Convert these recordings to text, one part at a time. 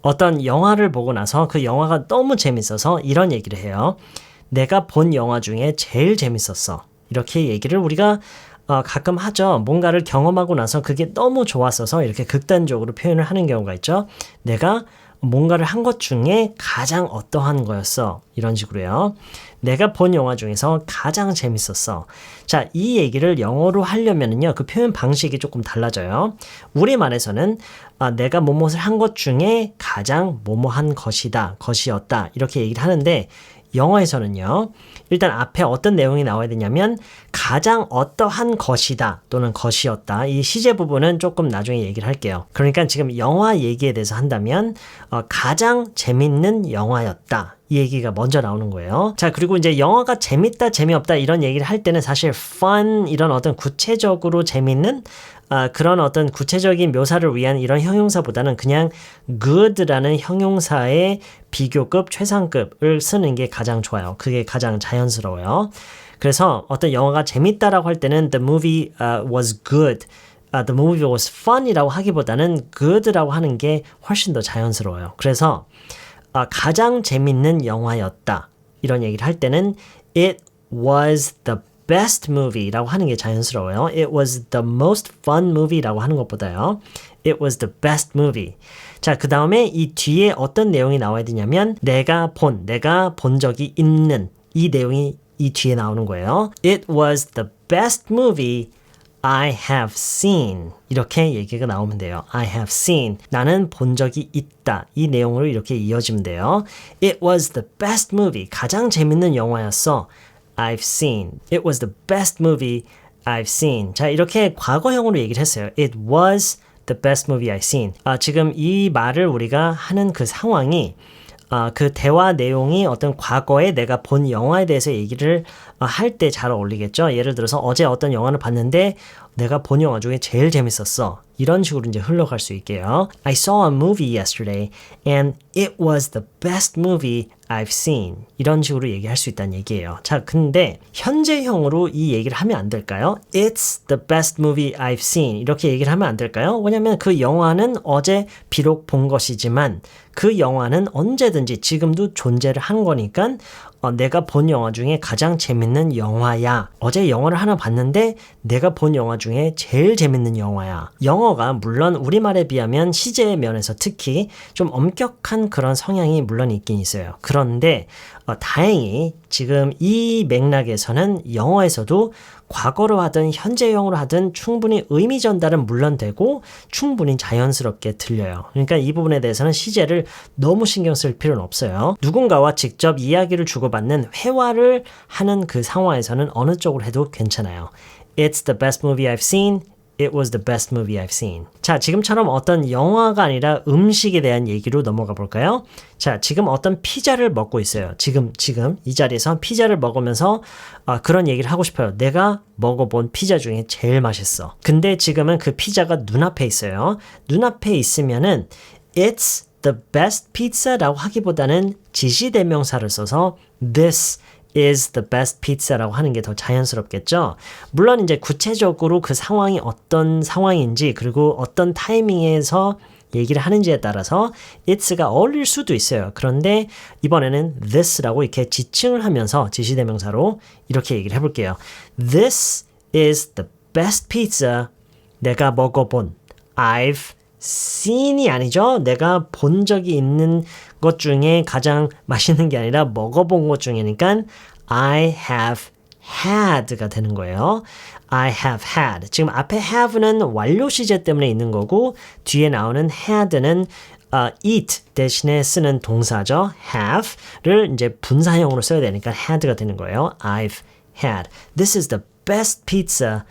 어떤 영화를 보고 나서 그 영화가 너무 재밌어서 이런 얘기를 해요. 내가 본 영화 중에 제일 재밌었어. 이렇게 얘기를 우리가 가끔 하죠. 뭔가를 경험하고 나서 그게 너무 좋았어서 이렇게 극단적으로 표현을 하는 경우가 있죠. 내가 뭔가를 한 것 중에 가장 어떠한 거였어. 이런 식으로요. 내가 본 영화 중에서 가장 재밌었어. 자, 이 얘기를 영어로 하려면은요, 그 표현 방식이 조금 달라져요. 우리말에서는 내가 뭐뭇을 한 것 중에 가장 뭐뭐한 것이다, 것이었다 이렇게 얘기를 하는데 영어에서는요, 일단 앞에 어떤 내용이 나와야 되냐면 가장 어떠한 것이다 또는 것이었다. 이 시제 부분은 조금 나중에 얘기를 할게요. 그러니까 지금 영화 얘기에 대해서 한다면 가장 재밌는 영화였다. 이 얘기가 먼저 나오는 거예요. 자, 그리고 이제 영화가 재밌다, 재미없다 이런 얘기를 할 때는 사실 fun 이런 어떤 구체적으로 재밌는 그런 어떤 구체적인 묘사를 위한 이런 형용사보다는 그냥 good라는 형용사의 비교급, 최상급을 쓰는 게 가장 좋아요. 그게 가장 자연스러워요. 그래서 어떤 영화가 재밌다라고 할 때는 the movie was good. The movie was fun이라고 하기보다는 good라고 하는 게 훨씬 더 자연스러워요. 그래서 가장 재밌는 영화였다. 이런 얘기를 할 때는 it was the best movie라고 하는 게 자연스러워요. It was the most fun movie라고 하는 것보다요. It was the best movie. 자, 그 다음에 이 뒤에 어떤 내용이 나와야 되냐면 내가 본 적이 있는 이 내용이 이 뒤에 나오는 거예요. It was the best movie I have seen. 이렇게 얘기가 나오면 돼요. I have seen. 나는 본 적이 있다. 이 내용으로 이렇게 이어지면 돼요. It was the best movie. 가장 재밌는 영화였어. I've seen. It was the best movie I've seen. 자, 이렇게 과거형으로 얘기를 했어요. It was the best movie I've seen. 지금 이 말을 우리가 하는 그 상황이 그 대화 내용이 어떤 과거에 내가 본 영화에 대해서 얘기를 할 때 잘 어울리겠죠. 예를 들어서 어제 어떤 영화를 봤는데 내가 본 영화 중에 제일 재밌었어. 이런 식으로 이제 흘러갈 수 있게요. I saw a movie yesterday and it was the best movie I've seen. 이런 식으로 얘기할 수 있다는 얘기예요. 자, 근데 현재형으로 이 얘기를 하면 안 될까요? It's the best movie I've seen. 이렇게 얘기를 하면 안 될까요? 왜냐면 그 영화는 어제 비록 본 것이지만 그 영화는 언제든지 지금도 존재를 한 거니까 내가 본 영화 중에 가장 재밌는 영화야. 어제 영화를 하나 봤는데 내가 본 영화 중에 제일 재밌는 영화야. 영어가 물론 우리말에 비하면 시제의 면에서 특히 좀 엄격한 그런 성향이 물론 있긴 있어요. 그런데 다행히 지금 이 맥락에서는 영어에서도 과거로 하든 현재형으로 하든 충분히 의미 전달은 물론 되고 충분히 자연스럽게 들려요. 그러니까 이 부분에 대해서는 시제를 너무 신경 쓸 필요는 없어요. 누군가와 직접 이야기를 주고받는 회화를 하는 그 상황에서는 어느 쪽으로 해도 괜찮아요. It's the best movie I've seen. It was the best movie I've seen. 자, 지금처럼 어떤 영화가 아니라 음식에 대한 얘기로 넘어가 볼까요? 자, 지금 어떤 피자를 먹고 있어요. 지금 이 자리에서 피자를 먹으면서 그런 얘기를 하고 싶어요. 내가 먹어본 피자 중에 제일 맛있어. 근데 지금은 그 피자가 눈앞에 있어요. 눈앞에 있으면은 It's the best pizza라고 하기보다는 지시대명사를 써서 This is the best pizza라고 하는 게 더 자연스럽겠죠. 물론 이제 구체적으로 그 상황이 어떤 상황인지 그리고 어떤 타이밍에서 얘기를 하는지에 따라서 it's가 어울릴 수도 있어요. 그런데 이번에는 this라고 이렇게 지칭을 하면서 지시대명사로 이렇게 얘기를 해볼게요. This is the best pizza 내가 먹어본 I've seen이 아니죠. 내가 본 적이 있는 것 중에 가장 맛있는 게 아니라 먹어본 것 중이니까 I have had가 되는 거예요. I have had. 지금 앞에 have는 완료 시제 때문에 있는 거고 뒤에 나오는 had는 eat 대신에 쓰는 동사죠. have를 이제 분사형으로 써야 되니까 had가 되는 거예요. I've had. This is the best pizza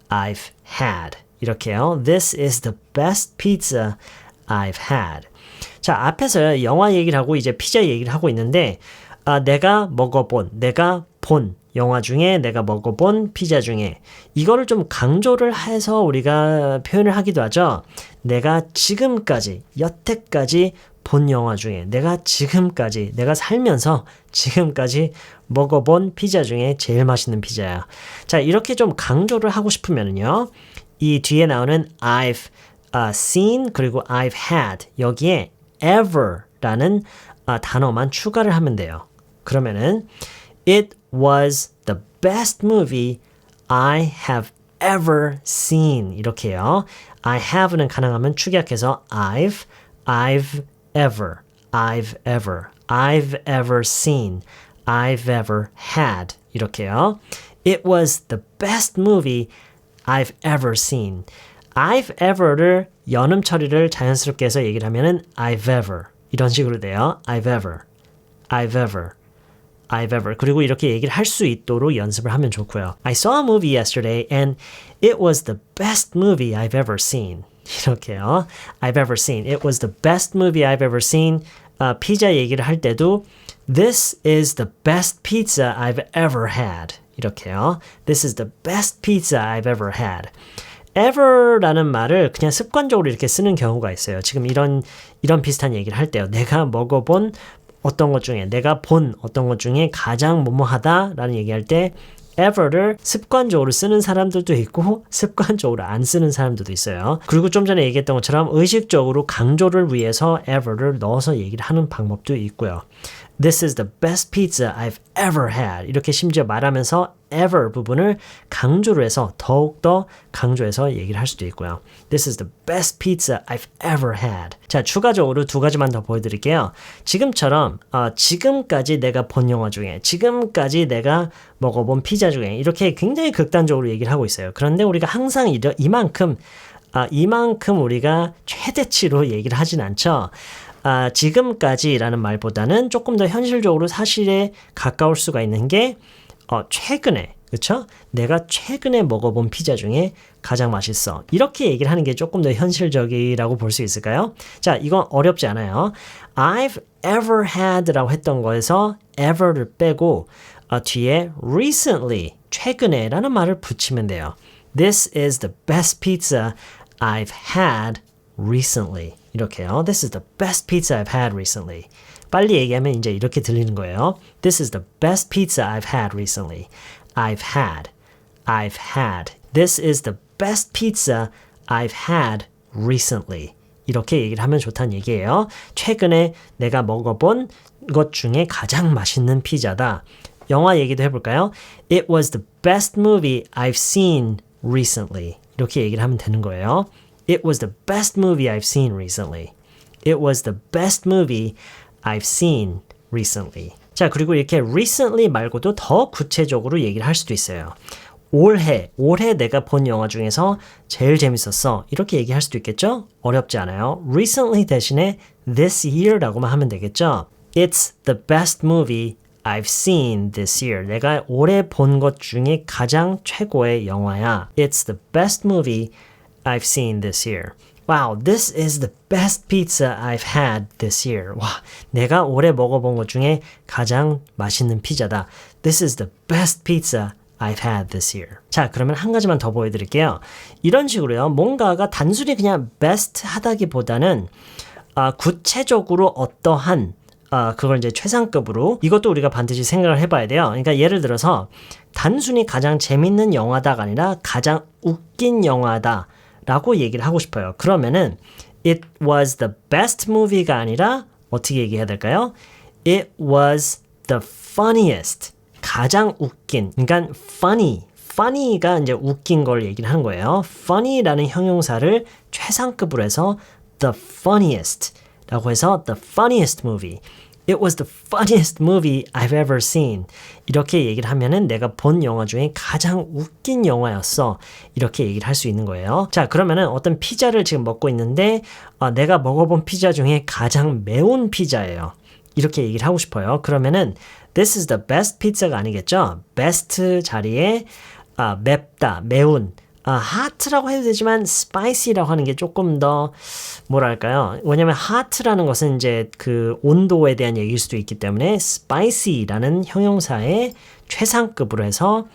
I've had. 이렇게요. This is the best pizza I've had. 자, 앞에서 영화 얘기를 하고 이제 피자 얘기를 하고 있는데 내가 먹어본, 내가 본 영화 중에 내가 먹어본 피자 중에 이거를 좀 강조를 해서 우리가 표현을 하기도 하죠. 내가 지금까지, 여태까지 본 영화 중에 내가 살면서 지금까지 먹어본 피자 중에 제일 맛있는 피자야. 자, 이렇게 좀 강조를 하고 싶으면요. 이 뒤에 나오는 I've seen 그리고 I've had 여기에 ever라는 단어만 추가를 하면 돼요. 그러면은 It was the best movie I have ever seen. 이렇게요. I have는 가능하면 축약해서 I've ever seen, I've ever had. 이렇게요. It was the best movie I've ever seen. I've ever를 연음 처리를 자연스럽게 해서 얘기를 하면은 I've ever 이런 식으로 돼요. I've ever. 그리고 이렇게 얘기를 할 수 있도록 연습을 하면 좋고요. I saw a movie yesterday and it was the best movie I've ever seen. 이렇게요. I've ever seen. It was the best movie I've ever seen. 피자 얘기를 할 때도 This is the best pizza I've ever had. 이렇게요. This is the best pizza I've ever had. ever라는 말을 그냥 습관적으로 이렇게 쓰는 경우가 있어요. 지금 이런 비슷한 얘기를 할 때요. 내가 먹어본 어떤 것 중에, 내가 본 어떤 것 중에 가장 뭐뭐하다 라는 얘기할 때 ever를 습관적으로 쓰는 사람들도 있고 습관적으로 안 쓰는 사람들도 있어요. 그리고 좀 전에 얘기했던 것처럼 의식적으로 강조를 위해서 ever를 넣어서 얘기를 하는 방법도 있고요. This is the best pizza I've ever had. 이렇게 심지어 말하면서 ever 부분을 강조를 해서 더욱더 강조해서 얘기를 할 수도 있고요. This is the best pizza I've ever had. 자, 추가적으로 두 가지만 더 보여드릴게요. 지금처럼 지금까지 내가 본 영화 중에, 지금까지 내가 먹어본 피자 중에 이렇게 굉장히 극단적으로 얘기를 하고 있어요. 그런데 우리가 항상 이만큼 우리가 최대치로 얘기를 하진 않죠. 지금까지라는 말보다는 조금 더 현실적으로 사실에 가까울 수가 있는 게 최근에, 그렇죠? 내가 최근에 먹어본 피자 중에 가장 맛있어. 이렇게 얘기를 하는 게 조금 더 현실적이라고 볼 수 있을까요? 자, 이건 어렵지 않아요. I've ever had라고 했던 거에서 ever를 빼고 뒤에 recently, 최근에라는 말을 붙이면 돼요. This is the best pizza I've had recently. 이렇게요. This is the best pizza I've had recently. 빨리 얘기하면 이제 이렇게 들리는 거예요. This is the best pizza I've had recently. I've had. This is the best pizza I've had recently. 이렇게 얘기를 하면 좋다는 얘기예요. 최근에 내가 먹어본 것 중에 가장 맛있는 피자다. 영화 얘기도 해볼까요? It was the best movie I've seen recently. 이렇게 얘기를 하면 되는 거예요. It was the best movie I've seen recently. It was the best movie I've seen recently. 자, 그리고 이렇게 recently 말고도 더 구체적으로 얘기를 할 수도 있어요. 올해 내가 본 영화 중에서 제일 재밌었어. 이렇게 얘기할 수도 있겠죠? 어렵지 않아요. recently 대신에 this year라고만 하면 되겠죠? It's the best movie I've seen this year. 내가 올해 본 것 중에 가장 최고의 영화야. It's the best movie I've seen this year. Wow, this is the best pizza I've had this year. 와, 내가 올해 먹어본 것 중에 가장 맛있는 피자다. This is the best pizza I've had this year. 자, 그러면 한 가지만 더 보여드릴게요. 이런 식으로요. 뭔가가 단순히 그냥 best 하다기보다는 구체적으로 어떠한 그걸 이제 최상급으로 이것도 우리가 반드시 생각을 해봐야 돼요. 그러니까 예를 들어서 단순히 가장 재밌는 영화다가 아니라 가장 웃긴 영화다 라고 얘기를 하고 싶어요. 그러면은 It was the best movie가 아니라 어떻게 얘기해야 될까요? It was the funniest. 가장 웃긴. 그러니까 funny가 이제 웃긴 걸 얘기를 하는 거예요. funny라는 형용사를 최상급으로 해서 the funniest 라고 해서 the funniest movie. It was the funniest movie I've ever seen. 이렇게 얘기를 하면은 내가 본 영화 중에 가장 웃긴 영화였어. 이렇게 얘기를 할 수 있는 거예요. 자, 그러면은 어떤 피자를 지금 먹고 있는데 내가 먹어본 피자 중에 가장 매운 피자예요. 이렇게 얘기를 하고 싶어요. 그러면은 This is the best pizza가 아니겠죠? best 자리에 맵다, 매운. hot라고 해도 되지만 spicy라고 하는 게 조금 더 뭐랄까요? 왜냐면 hot라는 것은 이제 그 온도에 대한 얘기일 수도 있기 때문에 spicy라는 형용사의 최상급으로 해서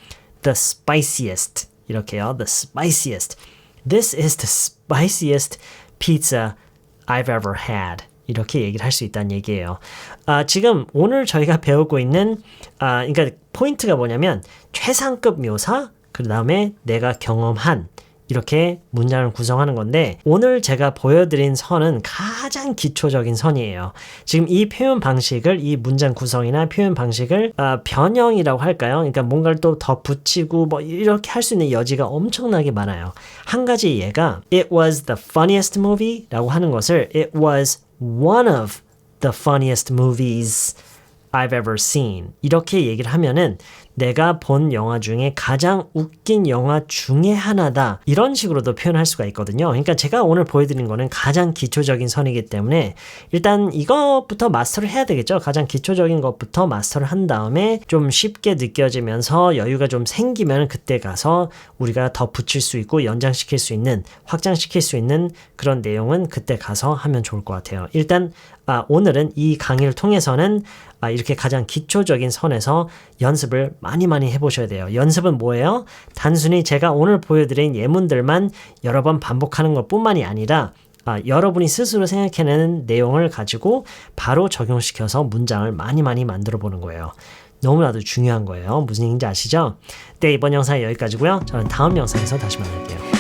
the spiciest 이렇게요. the spiciest. This is the spiciest pizza I've ever had. 이렇게 얘기를 할 수 있다는 얘기예요. 지금 오늘 저희가 배우고 있는 그러니까 포인트가 뭐냐면 최상급 묘사 그 다음에 내가 경험한 이렇게 문장을 구성하는 건데 오늘 제가 보여드린 선은 가장 기초적인 선이에요. 지금 이 표현 방식을 이 문장 구성이나 표현 방식을 변형이라고 할까요? 그러니까 뭔가를 또 더 붙이고 뭐 이렇게 할 수 있는 여지가 엄청나게 많아요. 한 가지 예가 It was the funniest movie 라고 하는 것을 It was one of the funniest movies I've ever seen. 이렇게 얘기를 하면은 내가 본 영화 중에 가장 웃긴 영화 중에 하나다. 이런 식으로도 표현할 수가 있거든요. 그러니까 제가 오늘 보여드린 거는 가장 기초적인 선이기 때문에 일단 이것부터 마스터를 해야 되겠죠. 가장 기초적인 것부터 마스터를 한 다음에 좀 쉽게 느껴지면서 여유가 좀 생기면 그때 가서 우리가 더 붙일 수 있고 연장시킬 수 있는, 확장시킬 수 있는 그런 내용은 그때 가서 하면 좋을 것 같아요. 일단 오늘은 이 강의를 통해서는 이렇게 가장 기초적인 선에서 연습을 많이 해보셔야 돼요. 연습은 뭐예요? 단순히 제가 오늘 보여드린 예문들만 여러 번 반복하는 것뿐만이 아니라 여러분이 스스로 생각해내는 내용을 가지고 바로 적용시켜서 문장을 많이 만들어 보는 거예요. 너무나도 중요한 거예요. 무슨 얘기인지 아시죠? 네, 이번 영상은 여기까지고요. 저는 다음 영상에서 다시 만날게요.